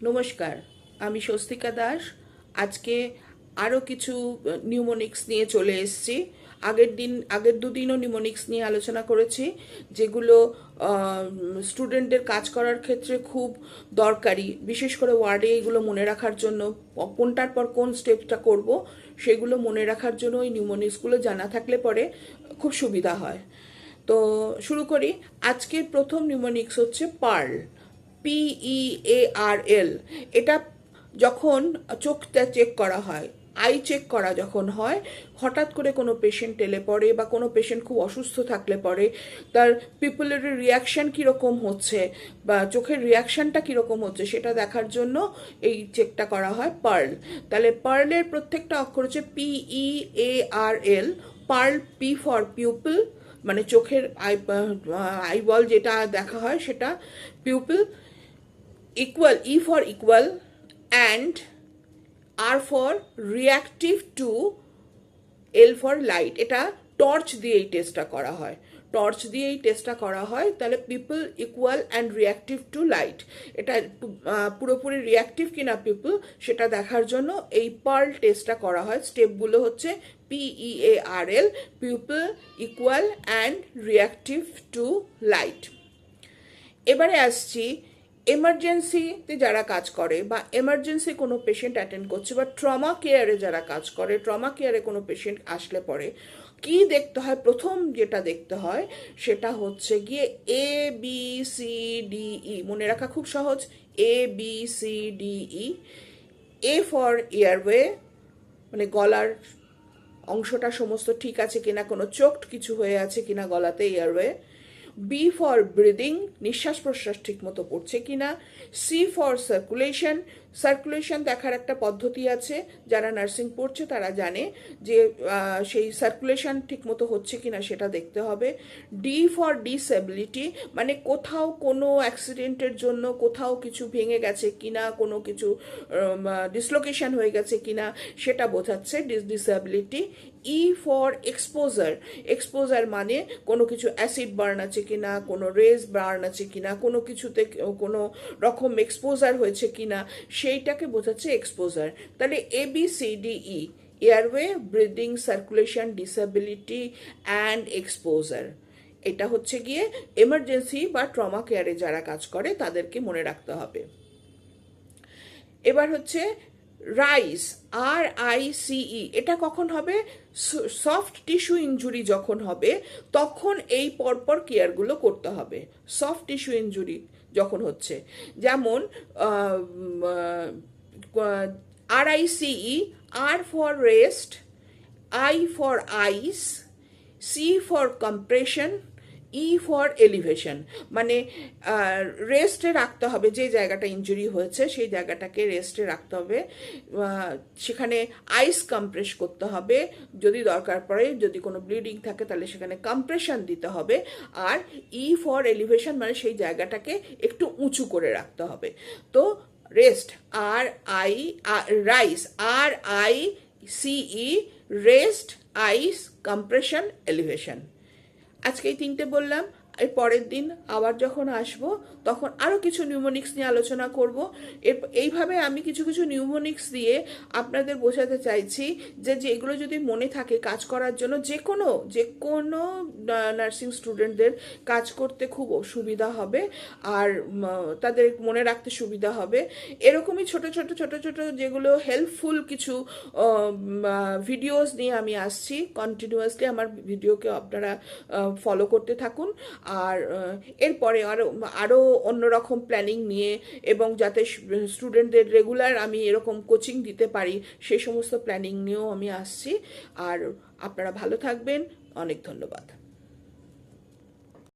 নমস্কার, আমি স্বস্তিকা দাস। আজকে আরও কিছু নিউমোনিক্স নিয়ে চলে এসেছি। আগের দুদিনও নিউমোনিক্স নিয়ে আলোচনা করেছি, যেগুলো স্টুডেন্টদের কাজ করার ক্ষেত্রে খুব দরকারি, বিশেষ করে ওয়ার্ডে এগুলো মনে রাখার জন্য, কোনটার পর কোন স্টেপটা করব সেগুলো মনে রাখার জন্য ওই নিউমোনিক্সগুলো জানা থাকলে পরে খুব সুবিধা হয়। তো শুরু করি। আজকের প্রথম নিউমোনিক্স হচ্ছে পার্ল, PEARL। এটা যখন চোখটা চেক করা হয়, আই চেক করা যখন হয়, হঠাৎ করে কোনো পেশেন্ট এলে পরে বা কোনো পেশেন্ট খুব অসুস্থ থাকলে পরে তার পিপলের রিয়াকশান কীরকম হচ্ছে বা চোখের রিয়াকশানটা কীরকম হচ্ছে সেটা দেখার জন্য এই চেকটা করা হয় পার্ল। তাহলে পার্লের প্রত্যেকটা অক্ষর হচ্ছে PEARL। Pearl, P for pupil, মানে চোখের আইবল যেটা দেখা হয় সেটা pupil. Equal, E for equal, and R for reactive to, L for light. এটা টর্চ দিয়ে এই টেস্টটা করা হয়, টর্চ দিয়ে এই টেস্টটা করা হয়। তাহলে pupil equal and reactive to light, এটা পুরোপুরি রিয়াক্টিভ কিনা পিপল সেটা দেখার জন্য এই পার্ল টেস্টটা করা হয়। স্টেপগুলো হচ্ছে PEARL, pupil equal and reactive to light. এবারে আসছি এমার্জেন্সিতে যারা কাজ করে বা এমার্জেন্সি কোনো পেশেন্ট অ্যাটেন্ড করছে বা ট্রমা কেয়ারে যারা কাজ করে, ট্রমা কেয়ারে কোনো পেশেন্ট আসলে পরে কি দেখতে হয়? প্রথম যেটা দেখতে হয় সেটা হচ্ছে গিয়ে ABCDE। মনে রাখা খুব সহজ, ABCDE। এ ফর এয়ারওয়ে, মানে গলার অংশটা সমস্ত ঠিক আছে কিনা, কোনো চোখড কিছু হয়ে আছে কিনা গলাতে, এয়ারওয়ে। বি ফর ব্রিদিং, নিঃশ্বাস প্রশ্বাস ঠিক মতো পড়ছে কিনা। সি ফর সার্কুলেশন, সার্কুলেশন দেখার একটা পদ্ধতি আছে, যারা নার্সিং পড়ছে তারা জানে যে সেই সার্কুলেশন ঠিক মতো হচ্ছে কিনা সেটা দেখতে হবে। ডি ফর ডিসএবিলিটি, মানে কোথাও কোনো অ্যাক্সিডেন্টের জন্য কোথাও কিছু ভেঙে গেছে কিনা, কোনো কিছু ডিসলোকেশন হয়ে গেছে কিনা সেটা বোঝাচ্ছে disability. E for exposure, exposure মানে কোনো কিছু অ্যাসিড বার্ন আছে কিনা, কোনো রেজ বার্ন আছে কিনা, কোনো কিছুতে কোনো রকম এক্সপোজার হয়েছে কিনা সেইটাকে বোঝাচ্ছে এক্সপোজার। তাহলে ABCDE, airway, breathing, circulation, disability and exposure. এটা হচ্ছে গিয়ে এমার্জেন্সি বা ট্রমা কেয়ারে যারা কাজ করে তাদেরকে মনে রাখতে হবে। এবার হচ্ছে রাইস, RICE। এটা কখন হবে? সফট টিস্যু ইনজুরি যখন হবে তখন এই পরপর কেয়ারগুলো করতে হবে। সফট টিস্যু ইনজুরি যখন হচ্ছে, যেমন RICE, R for rest, I for ice, C for compression, E for elevation. মানে রেস্টে রাখতে হবে, যে জায়গাটা ইনজুরি হয়েছে সেই জায়গাটাকে রেস্টে রাখতে হবে, সেখানে আইস কম্প্রেস করতে হবে, যদি দরকার পড়ে যদি কোনো ব্লিডিং থাকে তাহলে সেখানে কম্প্রেশন দিতে হবে। আর ই ফর এলিভেশন, মানে সেই জায়গাটাকে একটু উঁচু করে রাখতে হবে। তো রেস্ট, রাইস, RICE, রেস্ট, আইস, কম্প্রেশন, এলিভেশন। আজকে এই তিনটে বললাম। এর পরের দিন আবার যখন আসবো তখন আরও কিছু নিউমোনিক্স নিয়ে আলোচনা করব। এইভাবে আমি কিছু কিছু নিউমোনিক্স দিয়ে আপনাদের বোঝাতে চাইছি যে এগুলো যদি মনে থাকে কাজ করার জন্য, যে কোনো নার্সিং স্টুডেন্টদের কাজ করতে খুব সুবিধা হবে আর তাদের মনে রাখতে সুবিধা হবে। এরকমই ছোট ছোট ছোট ছোট যেগুলো হেল্পফুল কিছু ভিডিওস নিয়ে আমি আসছি কন্টিনিউয়াসলি। আমার ভিডিওকে আপনারা ফলো করতে থাকুন। আর এরপরে আরও অন্যরকম প্ল্যানিং নিয়ে, এবং যাতে স্টুডেন্টদের রেগুলার আমি এরকম কোচিং দিতে পারি সেই সমস্ত প্ল্যানিং নিয়েও আমি আসছি। আর আপনারা ভালো থাকবেন। অনেক ধন্যবাদ।